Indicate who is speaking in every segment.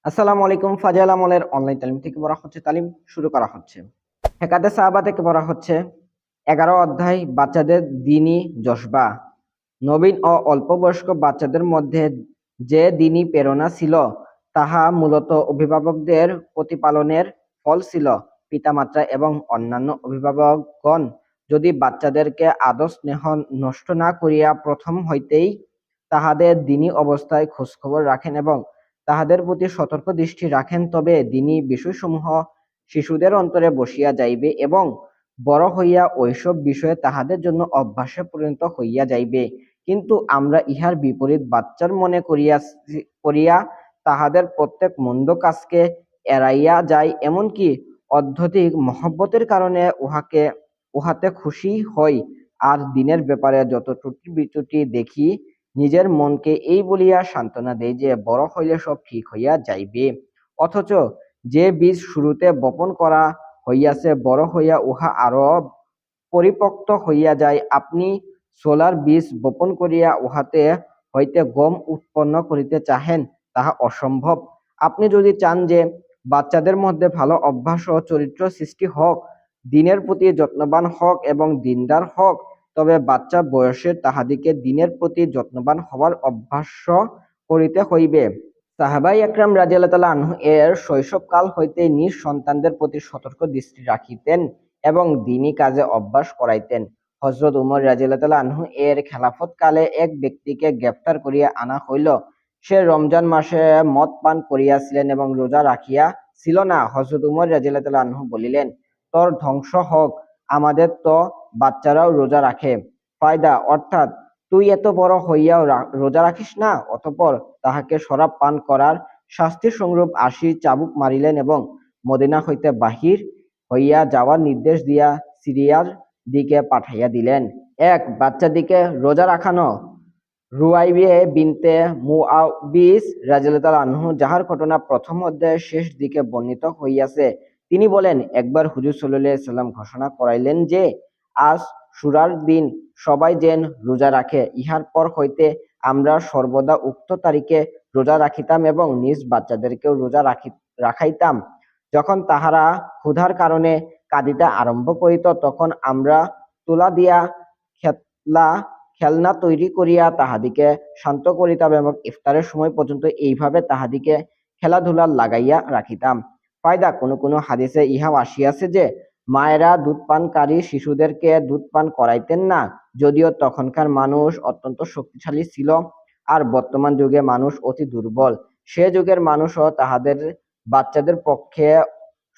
Speaker 1: আসসালামু আলাইকুম। ফাজাইল আমলের অনলাইন তালিম থেকে বলা হচ্ছে, তালিম শুরু করা হচ্ছে। হেকাতে সাহাবা থেকে বলা হচ্ছে 11 অধ্যায়, বাচ্চাদের দ্বীনি জজবা। নবীন ও অল্প বয়স্ক বাচ্চাদের মধ্যে যে দ্বীনি প্রেরণা ছিল, তাহা মূলত অভিভাবকদের প্রতিপালনের ফল ছিল। পিতামাতা এবং অন্যান্য অভিভাবকগণ যদি বাচ্চাদেরকে আদর স্নেহ নষ্ট না করিয়া প্রথম হইতেই তাহাদের দ্বীনি অবস্থায় খোঁজখবর রাখেন এবং তাহাদের প্রতি সতর্ক দৃষ্টি রাখেন, তবে দ্বীনি বিষয়সমূহ শিশুদের অন্তরে বসিয়া যাইবে এবং বড় হইয়া ঐসব বিষয়ে তাহাদের জন্য অভ্যাসে পরিণত হইয়া যাইবে। কিন্তু আমরা ইহার বিপরীত বাচ্চার মনে করিয়া তাহাদের প্রত্যেক মন্দ কাজকে এড়াইয়া যাই, এমনকি অত্যধিক মহব্বতের কারণে উহাতে খুশি হই। আর দিনের ব্যাপারে যত ত্রুটি বিচ্যুতি দেখি, নিজের মনকে এই বলিয়া সান্ত্বনা দেয় যে বড় হইলে সব ঠিক হইয়া যাইবে। অথচ যে বীজ শুরুতে বপন করা হইয়াছে, বড় হইয়া উহা আরো পরিপক্ব হইয়া যায়। আপনি ছোলার বীজ বপন করিয়া উহাতে হইতে গম উৎপন্ন করিতে চাহেন, তাহা অসম্ভব। আপনি যদি চান যে বাচ্চাদের মধ্যে ভালো অভ্যাস ও চরিত্র সৃষ্টি হোক, দিনের প্রতি যত্নবান হোক এবং দিনদার হোক, তবে বাচ্চা বয়সে তাহাদিকে দিনের প্রতি যত্নবান হওয়ার অভ্যাস করিতে হইবে। সাহাবায়ে একরাম রাদিয়াল্লাহু তাআলা আনহু এর শৈশবকাল হইতেই নিজ সন্তানদের প্রতি সতর্ক দৃষ্টি রাখিতেন এবং দ্বীনি কাজে অভ্যাস করাইতেন। হযরত উমর রাদিয়াল্লাহু তাআলা আনহু এর খেলাফত কালে এক ব্যক্তিকে গ্রেফতার করিয়া আনা হইল। সে রমজান মাসে মদ পান করিয়াছিলেন এবং রোজা রাখিয়া ছিল না। হযরত উমর রাদিয়াল্লাহু তাআলা আনহু বলিলেন, তোর ধ্বংস হোক, আমাদের তো বাচ্চারাও রোজা রাখে। ফায়দা অর্থাৎ, তুই এত বড় হইয়াও রোজা রাখিস না। অতঃপর তাহাকে শরাব পান করার শাস্তি স্বরূপ 80 চাবুক মারিলেন এবং মদিনা হইতে বাহির হইয়া যাওয়ার নির্দেশ দিয়া সিরিয়ার দিকে পাঠাইয়া দিলেন। বাচ্চাদিকে রোজা রাখানো। রুয়াইবিয়ে বিনতে মুআবিস রাদিয়াল্লাহু তাআলা আনহু, যাহার ঘটনা প্রথম অধ্যায়ের শেষ দিকে বর্ণিত হইয়াছে, তিনি বলেন, একবার হুজুর সাল্লাল্লাহু আলাইহি ওয়াসাল্লাম ঘোষণা করাইলেন যে আজ শুরার দিন সবাই যেন রোজা রাখে। ইহার পর হইতে আমরা সর্বদা উক্ত তারিখে রোজা রাখিতাম এবং নিজ বাচ্চাদেরকেও রোজা রাখাইতাম। যখন তাহারা ক্ষুধার কারণে কাঁদিতে আরম্ভ করিত, তখন আমরা তুলা দিয়া খেলনা তৈরি করিয়া তাহাদিকে শান্ত করিতাম এবং ইফতারের সময় পর্যন্ত এইভাবে তাহাদিকে খেলাধুলা লাগাইয়া রাখিতাম। ফায়দা, কোন কোন হাদিসে ইহাও আসিয়াছে যে মায়েরা দুধপানকারী শিশুদেরকে দুধ পান করাইতেন না, যদিও তখনকার মানুষ অত্যন্ত শক্তিশালী ছিল আর বর্তমান যুগে মানুষ অতি দুর্বল। সে যুগের মানুষও তাহাদের বাচ্চাদের পক্ষে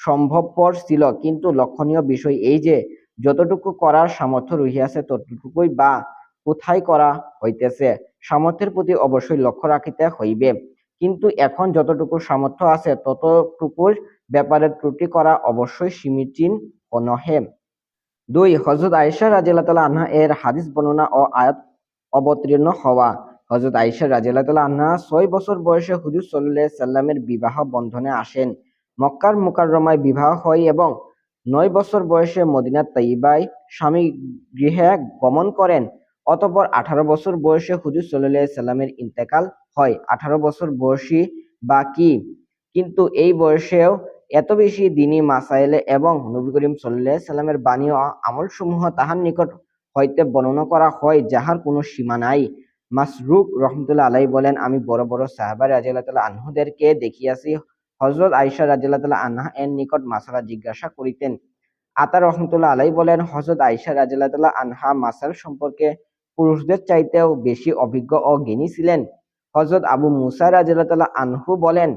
Speaker 1: সম্ভবপর ছিল। কিন্তু লক্ষণীয় বিষয় এই যে যতটুকু করার সামর্থ্য রহিয়াছে ততটুকুই বা কোথায় করা হইতেছে, সামর্থ্যের প্রতি অবশ্যই লক্ষ্য রাখিতে হইবে। কিন্তু এখন যতটুকু সামর্থ্য আছে ততটুকুর ব্যাপারে ত্রুটি করা অবশ্যই সমীচীন নহে। 2. হযরত আয়েশা রাদিয়াল্লাহু তাআলা আনহা এর হাদিস বর্ণনা ও আয়াত অবতীর্ণ হওয়া। হযরত আয়েশা রাদিয়াল্লাহু তাআলা আনহা 6 বছর বয়সে হুজুর সাল্লাল্লাহু আলাইহি সাল্লামের বিবাহ বন্ধনে আসেন। মক্কার মুকাররমায় বিবাহ হয় এবং 9 বছর বয়সে মদিনার তাইবায় স্বামী গৃহে গমন করেন। অতঃপর 18 বছর বয়সে হুজুর সাল্লাল্লাহু আলাইহি সাল্লামের ইন্তেকাল হয়। 18 বছর বয়সী বা কি, কিন্তু এই বয়সেও এত বেশি দ্বীনি মাসাইল এবং নবী করিম সাল্লাল্লাহু আলাইহি সাল্লামের বাণী ও আমলসমূহ তাহার নিকট হইতে বর্ণনা করা হয়, যাহার কোনো সীমা নাই। মাসরুক রাহমাতুল্লাহ আলাইহি বলেন, আমি বড় বড় সাহাবা রাদিয়াল্লাহু তাআলা আনহুদেরকে দেখিয়াছি হযরত আয়েশা রাদিয়াল্লাহু তাআলা আনহা এর নিকট মাসআলা জিজ্ঞাসা করিতেন। আতা রহমতুল্লাহ আলাইহি বলেন, হযরত আয়েশা রাদিয়াল্লাহু তাআলা আনহা মাসাইল সম্পর্কে পুরুষদের চাইতেও বেশি অভিজ্ঞ ও জ্ঞানী ছিলেন। হযরত আবু মুসা রাদিয়াল্লাহু তাআলা আনহু বলেন,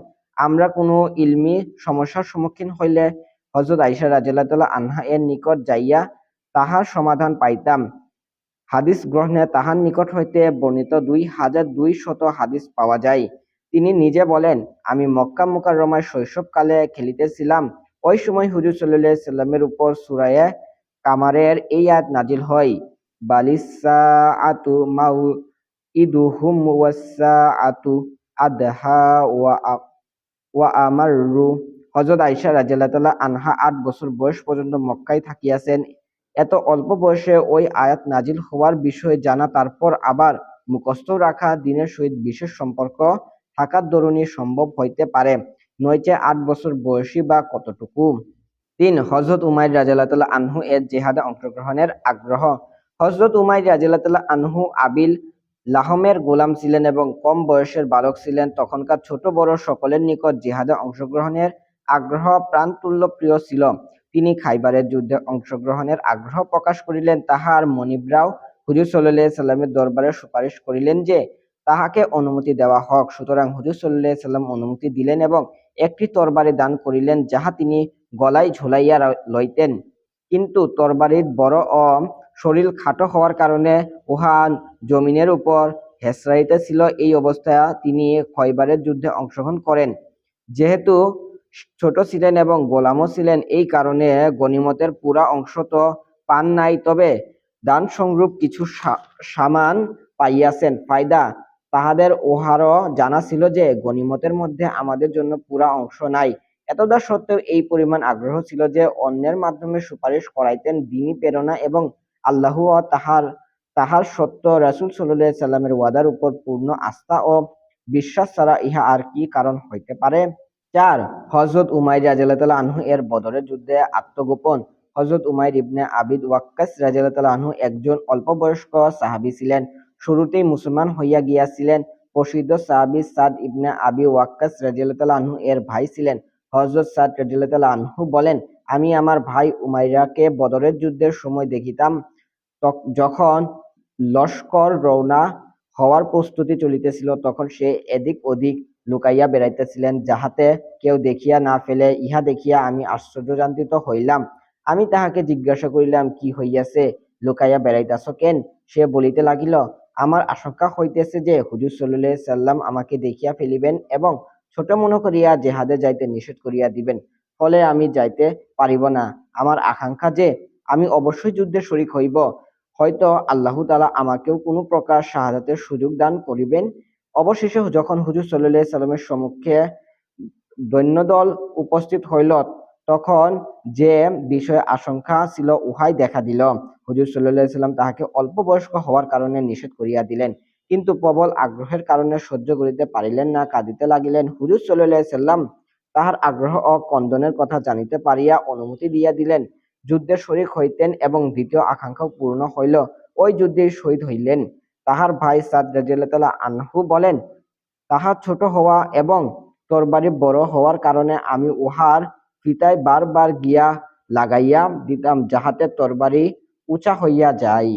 Speaker 1: আমরা কোনো ইলমি সমস্যার সম্মুখীন হইলে হযরত আয়েশা রাদিয়াল্লাহু তাআলা আনহা এর নিকট যাইয়া তাহার সমাধান পাইতাম। হাদিস গ্রহণে তাহার নিকট হইতে বর্ণিত 2200 হাদিস পাওয়া যায়। তিনি নিজে বলেন, আমি মক্কা মুকাররমায় শৈশবকালে খেলিতেছিলাম। ওই সময় হুজুর সাল্লাল্লাহু আলাইহি সাল্লামের উপর সূরা কামারের এই আয়াত নাজিল হয়, বালিসসাআতু মাউইদুহুম ওয়াসসাআতু আদহা ওয়া আমাররু। হযরত আয়েশা রাদিয়াল্লাহু তাআলা আনহা 8 বছর বয়স পর্যন্ত মক্কায় থাকিয়াছেন। এত অল্প বয়সে ওই আয়াত নাজিল হওয়ার বিষয় জানা, তারপর আবার মুখস্থ রাখা, দিনের সহিত বিশেষ সম্পর্ক থাকার দরুনই সম্ভব হইতে পারে। 9 8 বছর বয়সী বা কতটুকু? 3 হযরত উমাইর রাদিয়াল্লাহু আনহু এর জিহাদে অংশগ্রহণের আগ্রহ। হযরত উমাইর রাদিয়াল্লাহু আনহু আবিল লাহমের গোলাম ছিলেন এবং কম বয়সের বালক ছিলেন। তখনকার ছোট বড় সকলের নিকট জিহাদে অংশগ্রহণের আগ্রহ প্রাণতুল্য প্রিয় ছিল। তিনি খাইবারের যুদ্ধে অংশগ্রহণের আগ্রহ প্রকাশ করিলেন। তাহার মনিবরাও হুজুর সাল্লাল্লাহু আলাইহি সাল্লামের দরবারে সুপারিশ করিলেন যে তাহাকে অনুমতি দেওয়া হোক। সুতরাং হুজুর সাল্লাল্লাহু আলাইহি সাল্লাম অনুমতি দিলেন এবং একটি তরবারি দান করিলেন, যাহা তিনি গলায় ঝুলাইয়া লইতেন। কিন্তু তরবারির বড় ও শরীর খাটো হওয়ার কারণে উহা জমিনের উপর হেঁচড়াইতেছিল। এই অবস্থায় তিনি খয়বারের যুদ্ধে অংশগ্রহণ করেন। যেহেতু ছোট ছিলেন এবং গোলামও ছিলেন, এই কারণে গনিমতের পুরা অংশ তো পান নাই, তবে দান সংরূপ কিছু সামান পাইয়াছেন। ফায়দা, তাহাদের উহারও জানা ছিল যে গনিমতের মধ্যে আমাদের জন্য পুরা অংশ নাই। এতদা সত্ত্বেও এই পরিমাণ আগ্রহ ছিল যে অন্যের মাধ্যমে সুপারিশ করাইতেন। দিনী প্রেরণা এবং আল্লাহ ও তাহার সত্য রাসূল সাল্লাল্লাহু আলাইহি সাল্লামের ওয়াদার উপর পূর্ণ আস্থা ও বিশ্বাস ছাড়া ইহা আর কি কারণ হইতে পারে? 4 হযরত উমাইর রাদিয়াল্লাহু আনহু এর বদরের যুদ্ধে আত্মগোপন। হযরত উমাইর ইবনে আবিদ ওয়াক্কাস রাদিয়াল্লাহু আনহু একজন অল্পবয়স্ক সাহাবী ছিলেন। শুরুতেই মুসলমান হইয়া গিয়াছিলেন। প্রসিদ্ধ সাহাবী সাদ ইবনে আবি ওয়াক্কাস রাদিয়াল্লাহু আনহু এর ভাই ছিলেন। হযরত সাদ রাদিয়াল্লাহু আনহু বলেন, আমি আমার ভাই উমাইরাকে বদরের যুদ্ধের সময় দেখিতাম, যখন লস্কর রওনা হওয়ার প্রস্তুতি চলিতেছিল, তখন সে এদিক ওদিক লুকাইয়া বেড়াইতেছিলেন, যাহাতে কেউ দেখিয়া না ফেলে। ইহা দেখিয়া আমি আশ্চর্যজনিত হইলাম। আমি তাহাকে জিজ্ঞাসা করিলাম, কি হইয়াছে, লুকাইয়া বেড়াইতেছ কেন? সে বলিতে লাগিল, আমার আশঙ্কা হইতেছে যে হুজুর সাল্লাল্লাহু আলাইহি সাল্লাম আমাকে দেখিয়া ফেলিবেন এবং ছোট মনে করিয়া জেহাদে যাইতে নিষেধ করিয়া দিবেন, ফলে আমি যাইতে পারিব না। আমার আকাঙ্ক্ষা যে আমি অবশ্যই যুদ্ধে শরীক হইব। হয়তো আল্লাহ তাআলা আমাকেও কোনো প্রকার শাহাদাতের সুযোগ দান করিবেন। অবশেষে যখন হুজুর সাল্লাল্লাহু আলাইহি সাল্লামের সম্মুখে দৈন্যদল উপস্থিত হইল, তখন যে বিষয়ে আশঙ্কা ছিল উহাই দেখা দিল। হুজুর সাল্লাল্লাহু আলাইহি সাল্লাম তাহাকে অল্প বয়স্ক হওয়ার কারণে নিষেধ করিয়া দিলেন, কিন্তু প্রবল আগ্রহের কারণে সহ্য করিতে পারিলেন না, কাঁদিতে লাগিলেন। হুজুর সাল্লাল্লাহু আলাইহি সাল্লাম তাহার আগ্রহ ও ক্রন্দনের কথা জানিতে পারিয়া অনুমতি দিয়া দিলেন। যুদ্ধে শরীক হইতেন এবং দ্বিতীয় আকাঙ্ক্ষাও পূর্ণ হইল। ওই যুদ্ধেই শহীদ হইলেন। তাহার ভাই সাদ রাদিয়াল্লাহু আনহু বলেন, তাহার ছোট হওয়া এবং তরবারি বড় হওয়ার কারণে আমি উহার ফিতায় বারবার গিয়া লাগাইয়া দিতাম, যাহাতে তরবারি উঁচা হইয়া যায়।